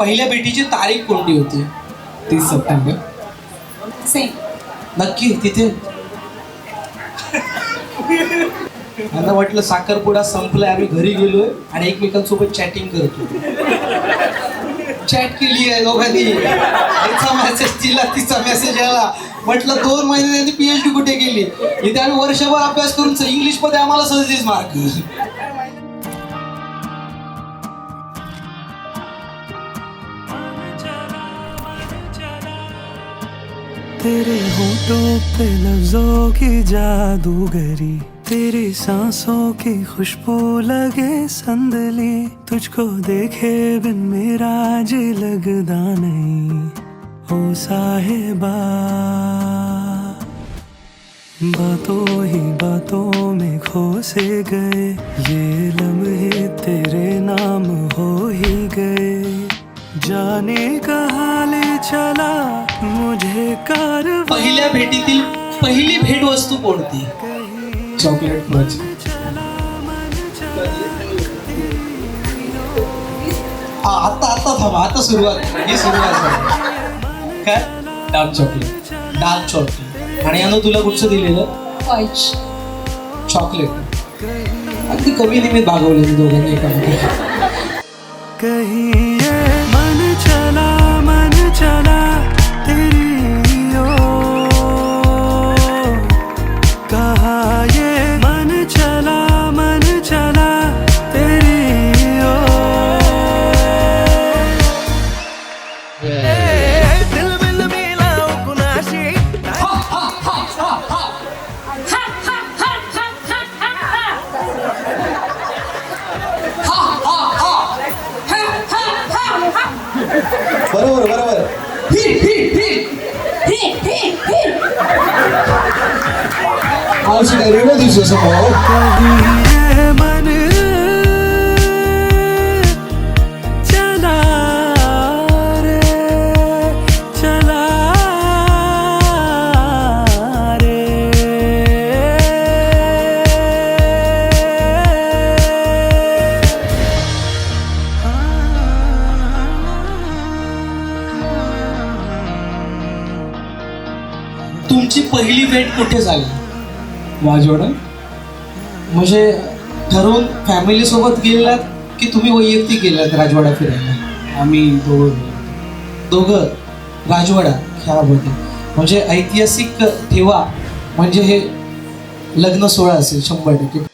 पहिल्या भेटीची तारीख कोणती होती? 30 सप्टेंबर. सेम. नक्की तिथे आता म्हटलं साखरपुडा संपलाय, आम्ही घरी गेलोय आणि एकमेकांसोबत चॅटिंग करतो. चॅट केली आहे दोघांनी, याचा मेसेज दिला, तिचा मेसेज आला. म्हटलं 2 महिने त्यांनी PhD कुठे केली? इथे आम्ही वर्षभर अभ्यास करून इंग्लिश मध्ये आम्हाला 37 मार्क. तेरे होठों पे लफ्जों की जादूगरी, तेरी सांसों की खुशबू लगे संदली, तुझको देखे बिन मेरा जी लगदा नहीं ओ साहिबा. बातों ही बातों में खो से गए, ये लम्हे तेरे नाम हो ही गए. जाने कहाँ ले चला मुझे कारवां. पहिल्या भेटीतील पहिली भेट वस्तू कोणती? Chocolate much. आता थांबा, आता सुरुवात झाली. काय? Dark chocolate. Dark chocolate. आणि यानं तुला कुठचं दिलेलं? व्हाईट. चॉकलेट. अगदी कमी निमित भागवले दोघांनी एकामध्ये. कहीं ये मन चला तेरी ओर, कहाँ ये मन चला तेरी ओर. दिल बिल मिलाओ कुनाशी. बरोबर. काय रेडिओ दिसतो समोर. कहीं ये मन चला रे तुमची पहिली भेट कुठे झाली? वाजवणं. म्हणजे ठरवून फॅमिली सोबत गेलात की तुम्ही वैयक्तिक गेलात राजवाडा फिरायला? आम्ही दोघं राजवाडा खेळामध्ये. म्हणजे ऐतिहासिक ठेवा म्हणजे हे लग्न सोहळा असेल 100%.